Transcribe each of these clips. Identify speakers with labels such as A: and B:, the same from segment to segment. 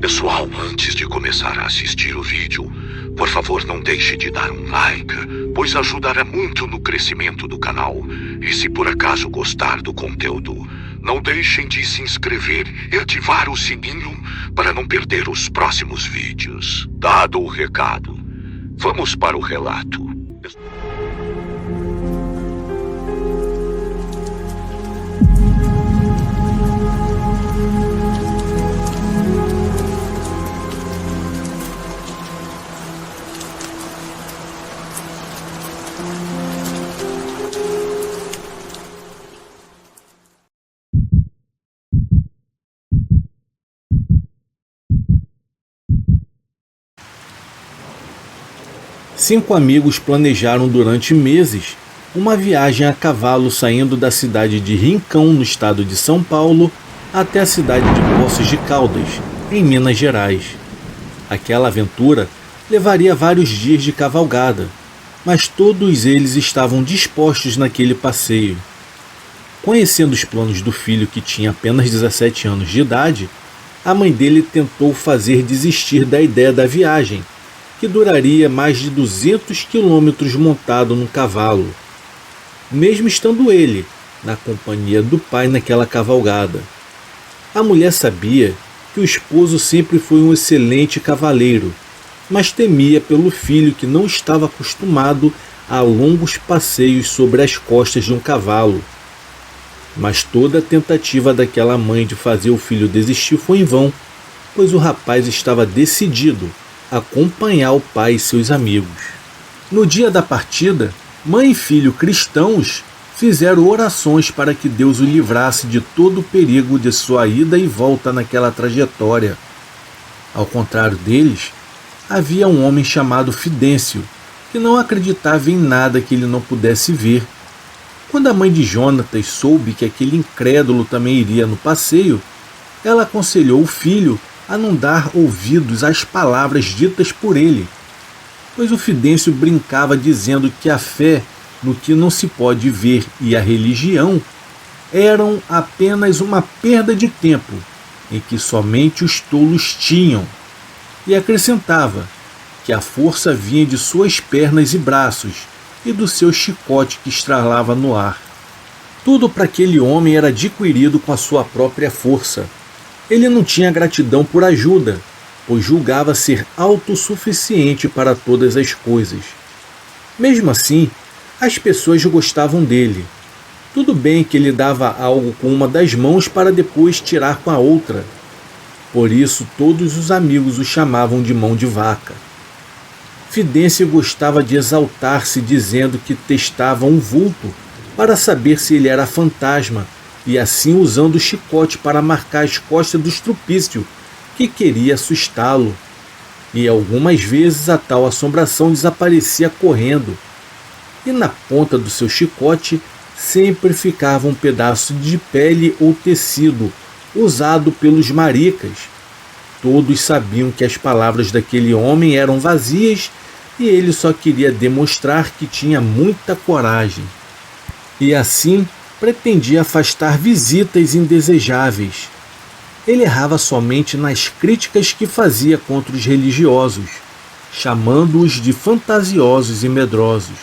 A: Pessoal, antes de começar a assistir o vídeo, por favor não deixe de dar um like, pois ajudará muito no crescimento do canal. E se por acaso gostar do conteúdo, não deixem de se inscrever e ativar o sininho para não perder os próximos vídeos. Dado o recado, vamos para o relato.
B: 5 amigos planejaram durante meses uma viagem a cavalo saindo da cidade de Rincão, no estado de São Paulo, até a cidade de Poços de Caldas, em Minas Gerais. Aquela aventura levaria vários dias de cavalgada, mas todos eles estavam dispostos naquele passeio. Conhecendo os planos do filho, que tinha apenas 17 anos de idade, a mãe dele tentou fazer desistir da ideia da viagem, que duraria mais de 200 quilômetros montado num cavalo, mesmo estando ele na companhia do pai naquela cavalgada. A mulher sabia que o esposo sempre foi um excelente cavaleiro, mas temia pelo filho, que não estava acostumado a longos passeios sobre as costas de um cavalo. Mas toda a tentativa daquela mãe de fazer o filho desistir foi em vão, pois o rapaz estava decidido a acompanhar o pai e seus amigos. No dia da partida, mãe e filho cristãos fizeram orações para que Deus o livrasse de todo o perigo de sua ida e volta naquela trajetória. Ao contrário deles, havia um homem chamado Fidêncio, que não acreditava em nada que ele não pudesse ver. Quando a mãe de Jonatas soube que aquele incrédulo também iria no passeio, ela aconselhou o filho a não dar ouvidos às palavras ditas por ele, pois o Fidêncio brincava dizendo que a fé no que não se pode ver e a religião eram apenas uma perda de tempo, em que somente os tolos tinham, e acrescentava que a força vinha de suas pernas e braços e do seu chicote que estralava no ar. Tudo para aquele homem era adquirido com a sua própria força. Ele não tinha gratidão por ajuda, pois julgava ser autossuficiente para todas as coisas. Mesmo assim, as pessoas gostavam dele. Tudo bem que ele dava algo com uma das mãos para depois tirar com a outra. Por isso, todos os amigos o chamavam de mão de vaca. Fidêncio gostava de exaltar-se dizendo que testava um vulto para saber se ele era fantasma, e assim usando o chicote para marcar as costas do estrupício, que queria assustá-lo. E algumas vezes a tal assombração desaparecia correndo, e na ponta do seu chicote sempre ficava um pedaço de pele ou tecido, usado pelos maricas. Todos sabiam que as palavras daquele homem eram vazias, e ele só queria demonstrar que tinha muita coragem. E assim pretendia afastar visitas indesejáveis. Ele errava somente nas críticas que fazia contra os religiosos, chamando-os de fantasiosos e medrosos.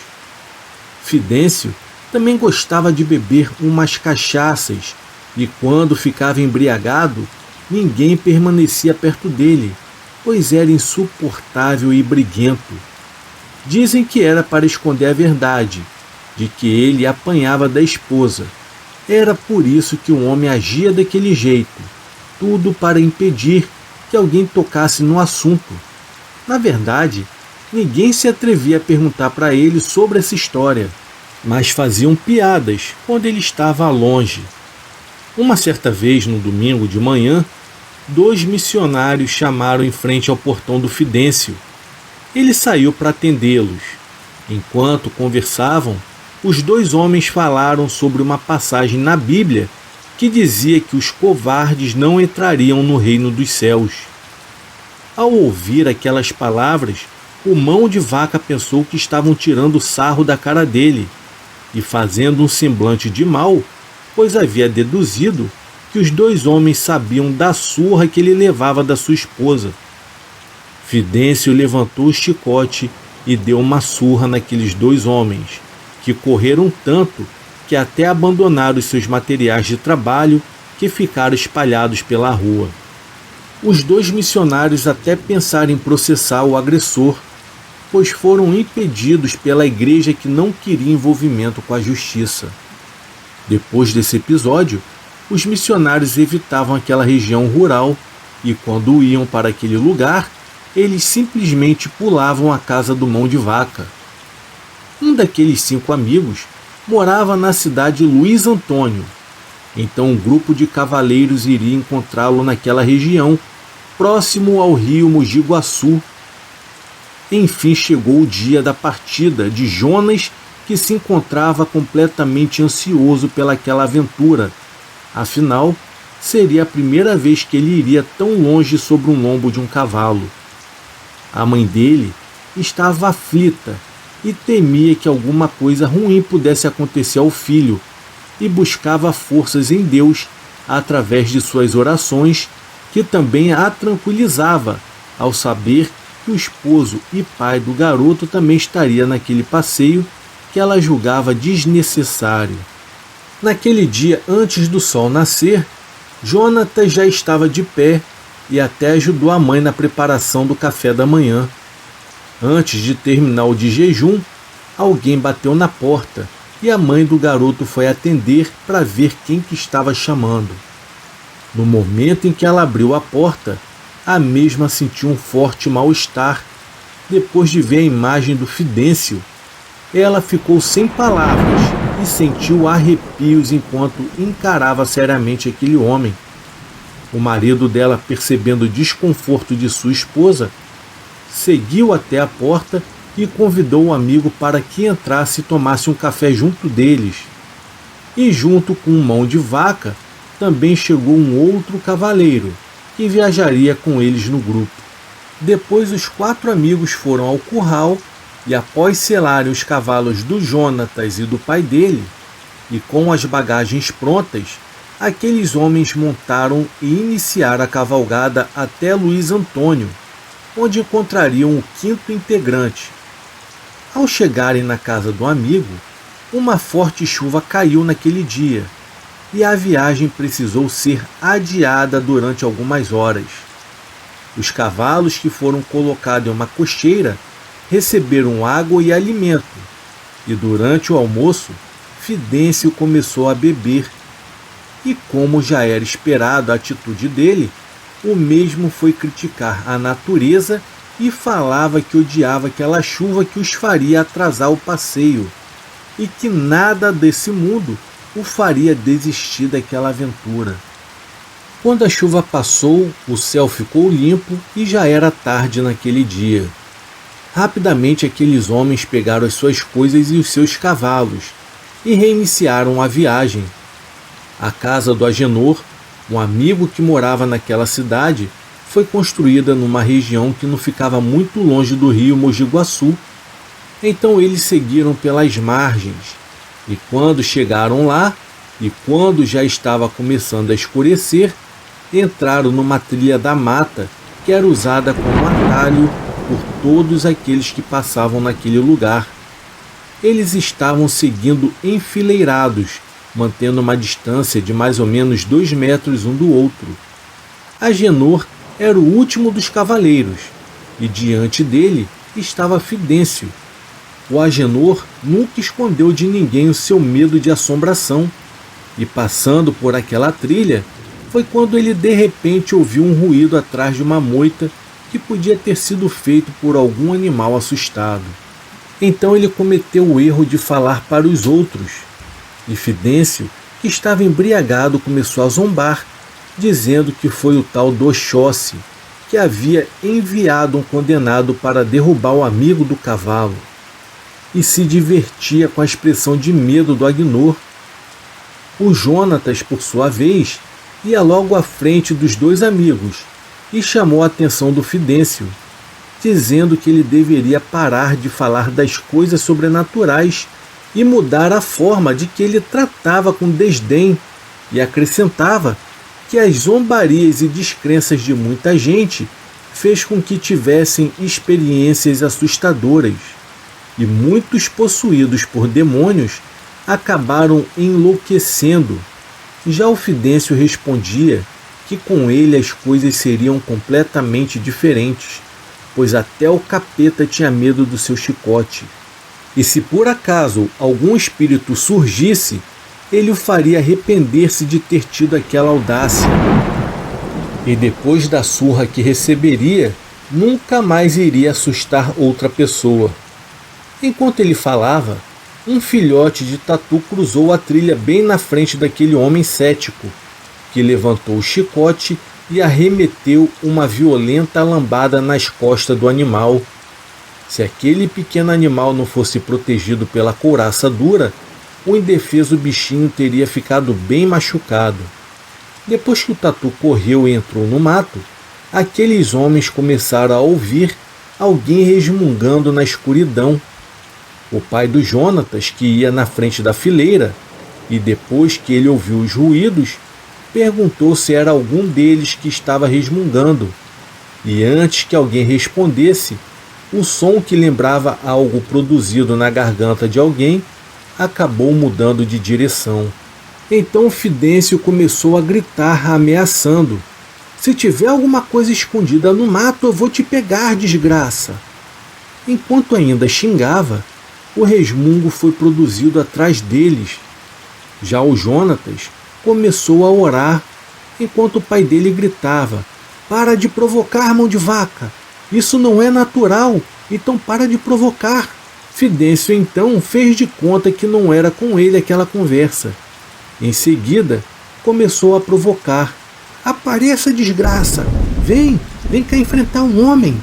B: Fidêncio também gostava de beber umas cachaças, e quando ficava embriagado, ninguém permanecia perto dele, pois era insuportável e briguento. Dizem que era para esconder a verdade, de que ele apanhava da esposa. Era por isso que o homem agia daquele jeito, tudo para impedir que alguém tocasse no assunto. Na verdade, ninguém se atrevia a perguntar para ele sobre essa história, mas faziam piadas quando ele estava longe. Uma certa vez, no domingo de manhã, 2 missionários chamaram em frente ao portão do Fidêncio. Ele saiu para atendê-los. Enquanto conversavam, os 2 homens falaram sobre uma passagem na Bíblia que dizia que os covardes não entrariam no reino dos céus. Ao ouvir aquelas palavras, o mão de vaca pensou que estavam tirando sarro da cara dele, e fazendo um semblante de mal, pois havia deduzido que os dois homens sabiam da surra que ele levava da sua esposa. Fidêncio levantou o chicote e deu uma surra naqueles dois homens, que correram tanto que até abandonaram os seus materiais de trabalho, que ficaram espalhados pela rua. Os dois missionários até pensaram em processar o agressor, pois foram impedidos pela igreja, que não queria envolvimento com a justiça. Depois desse episódio, os missionários evitavam aquela região rural e, quando iam para aquele lugar, eles simplesmente pulavam a casa do Mão de Vaca. Um daqueles 5 amigos morava na cidade Luiz Antônio. Então um grupo de cavaleiros iria encontrá-lo naquela região, próximo ao rio Mogi Guaçu. Enfim chegou o dia da partida de Jonas, que se encontrava completamente ansioso pelaquela aventura. Afinal, seria a primeira vez que ele iria tão longe sobre um lombo de um cavalo. A mãe dele estava aflita e temia que alguma coisa ruim pudesse acontecer ao filho, e buscava forças em Deus através de suas orações, que também a tranquilizava ao saber que o esposo e pai do garoto também estaria naquele passeio que ela julgava desnecessário. Naquele dia, antes do sol nascer, Jonatas já estava de pé e até ajudou a mãe na preparação do café da manhã. Antes de terminar o de jejum, alguém bateu na porta e a mãe do garoto foi atender para ver quem que estava chamando. No momento em que ela abriu a porta, a mesma sentiu um forte mal-estar. Depois de ver a imagem do Fidêncio, ela ficou sem palavras e sentiu arrepios enquanto encarava seriamente aquele homem. O marido dela, percebendo o desconforto de sua esposa, seguiu até a porta e convidou o amigo para que entrasse e tomasse um café junto deles. E junto com um Mão de Vaca, também chegou um outro cavaleiro, que viajaria com eles no grupo. Depois os 4 amigos foram ao curral e, após selarem os cavalos do Jonatas e do pai dele, e com as bagagens prontas, aqueles homens montaram e iniciaram a cavalgada até Luiz Antônio, onde encontrariam o 5º integrante. Ao chegarem na casa do amigo, uma forte chuva caiu naquele dia e a viagem precisou ser adiada durante algumas horas. Os cavalos, que foram colocados em uma cocheira, receberam água e alimento, e durante o almoço, Fidêncio começou a beber. E como já era esperado a atitude dele, o mesmo foi criticar a natureza e falava que odiava aquela chuva que os faria atrasar o passeio e que nada desse mundo o faria desistir daquela aventura. Quando a chuva passou, o céu ficou limpo e já era tarde naquele dia. Rapidamente aqueles homens pegaram as suas coisas e os seus cavalos e reiniciaram a viagem. A casa do Agenor, um amigo que morava naquela cidade, foi construída numa região que não ficava muito longe do rio Mogi Guaçu. Então eles seguiram pelas margens, e quando chegaram lá, e quando já estava começando a escurecer, entraram numa trilha da mata que era usada como atalho por todos aqueles que passavam naquele lugar. Eles estavam seguindo enfileirados, mantendo uma distância de mais ou menos 2 metros um do outro. Agenor era o último dos cavaleiros, e diante dele estava Fidêncio. O Agenor nunca escondeu de ninguém o seu medo de assombração, e passando por aquela trilha, foi quando ele de repente ouviu um ruído atrás de uma moita que podia ter sido feito por algum animal assustado. Então ele cometeu o erro de falar para os outros, e Fidêncio, que estava embriagado, começou a zombar, dizendo que foi o tal do Oxóssi, que havia enviado um condenado para derrubar o amigo do cavalo, e se divertia com a expressão de medo do Agenor. O Jonatas, por sua vez, ia logo à frente dos 2 amigos e chamou a atenção do Fidêncio, dizendo que ele deveria parar de falar das coisas sobrenaturais e mudar a forma de que ele tratava com desdém, e acrescentava que as zombarias e descrenças de muita gente fez com que tivessem experiências assustadoras, e muitos possuídos por demônios acabaram enlouquecendo. Já o Fidêncio respondia que com ele as coisas seriam completamente diferentes, pois até o capeta tinha medo do seu chicote. E se por acaso algum espírito surgisse, ele o faria arrepender-se de ter tido aquela audácia. E depois da surra que receberia, nunca mais iria assustar outra pessoa. Enquanto ele falava, um filhote de tatu cruzou a trilha bem na frente daquele homem cético, que levantou o chicote e arremeteu uma violenta lambada nas costas do animal. Se aquele pequeno animal não fosse protegido pela couraça dura, o indefeso bichinho teria ficado bem machucado. Depois que o tatu correu e entrou no mato, aqueles homens começaram a ouvir alguém resmungando na escuridão. O pai do Jonatas, que ia na frente da fileira, e depois que ele ouviu os ruídos, perguntou se era algum deles que estava resmungando. E antes que alguém respondesse, o som que lembrava algo produzido na garganta de alguém acabou mudando de direção. Então o Fidêncio começou a gritar, ameaçando: "Se tiver alguma coisa escondida no mato, eu vou te pegar, desgraça!" Enquanto ainda xingava, o resmungo foi produzido atrás deles. Já o Jonatas começou a orar, enquanto o pai dele gritava: "Para de provocar, mão de vaca! Isso não é natural, então para de provocar!" Fidêncio então fez de conta que não era com ele aquela conversa. Em seguida, começou a provocar: "Apareça, desgraça! Vem cá enfrentar um homem!"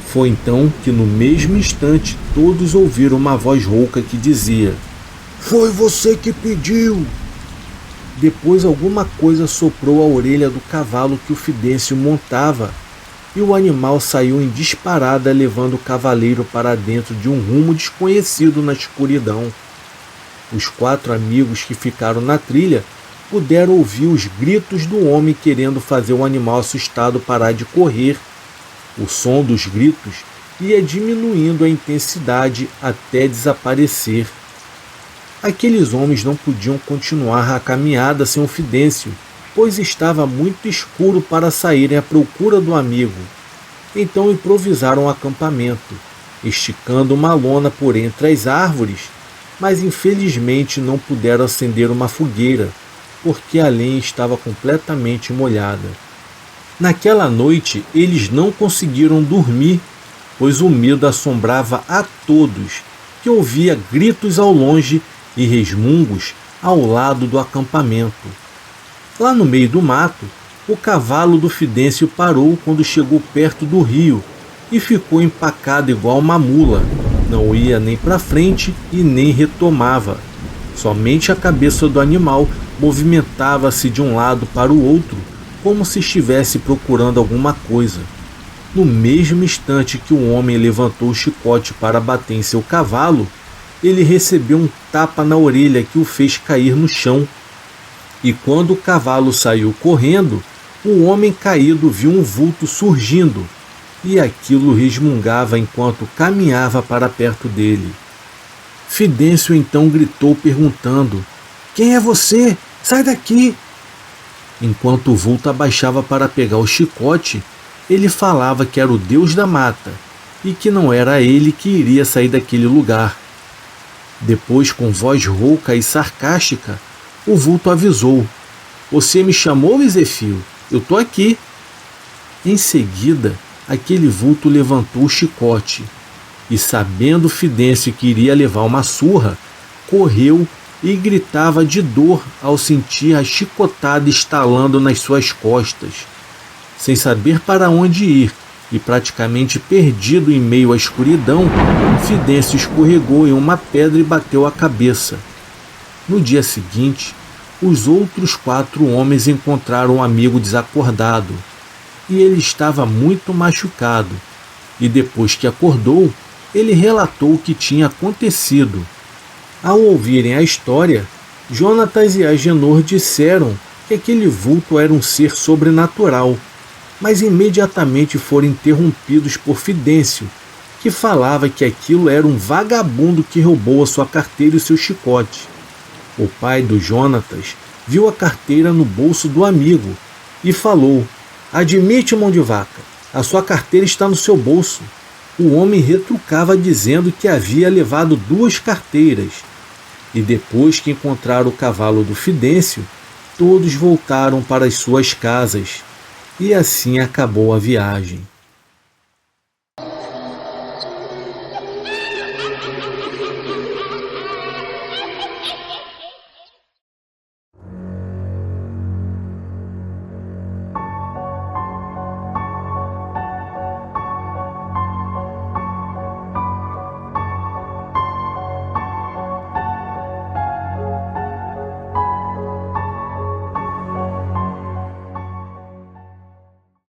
B: Foi então que no mesmo instante todos ouviram uma voz rouca que dizia: "Foi você que pediu!" Depois alguma coisa soprou a orelha do cavalo que o Fidêncio montava, e o animal saiu em disparada, levando o cavaleiro para dentro de um rumo desconhecido na escuridão. Os 4 amigos que ficaram na trilha puderam ouvir os gritos do homem querendo fazer o animal assustado parar de correr. O som dos gritos ia diminuindo a intensidade até desaparecer. Aqueles homens não podiam continuar a caminhada sem o Fidêncio, pois estava muito escuro para saírem à procura do amigo. Então improvisaram um acampamento, esticando uma lona por entre as árvores, mas infelizmente não puderam acender uma fogueira, porque a lenha estava completamente molhada. Naquela noite eles não conseguiram dormir, pois o medo assombrava a todos, que ouvia gritos ao longe e resmungos ao lado do acampamento. Lá no meio do mato, o cavalo do Fidêncio parou quando chegou perto do rio e ficou empacado igual uma mula. Não ia nem para frente e nem retomava. Somente a cabeça do animal movimentava-se de um lado para o outro, como se estivesse procurando alguma coisa. No mesmo instante que o homem levantou o chicote para bater em seu cavalo, ele recebeu um tapa na orelha que o fez cair no chão. E quando o cavalo saiu correndo, o homem caído viu um vulto surgindo, e aquilo resmungava enquanto caminhava para perto dele. Fidêncio então gritou perguntando: "Quem é você? Sai daqui!" Enquanto o vulto abaixava para pegar o chicote, ele falava que era o Deus da mata e que não era ele que iria sair daquele lugar. Depois, com voz rouca e sarcástica, o vulto avisou: "Você me chamou, Ezefio? Eu tô aqui." Em seguida, aquele vulto levantou o chicote e, sabendo Fidêncio que iria levar uma surra, correu e gritava de dor ao sentir a chicotada estalando nas suas costas. Sem saber para onde ir e praticamente perdido em meio à escuridão, Fidêncio escorregou em uma pedra e bateu a cabeça. No dia seguinte, os outros 4 homens encontraram um amigo desacordado, e ele estava muito machucado, e depois que acordou, ele relatou o que tinha acontecido. Ao ouvirem a história, Jonatas e Agenor disseram que aquele vulto era um ser sobrenatural, mas imediatamente foram interrompidos por Fidêncio, que falava que aquilo era um vagabundo que roubou a sua carteira e seu chicote. O pai do Jonatas viu a carteira no bolso do amigo e falou: "Admite, mão de vaca, a sua carteira está no seu bolso." O homem retrucava dizendo que havia levado 2 carteiras. E depois que encontraram o cavalo do Fidêncio, todos voltaram para as suas casas. E assim acabou a viagem.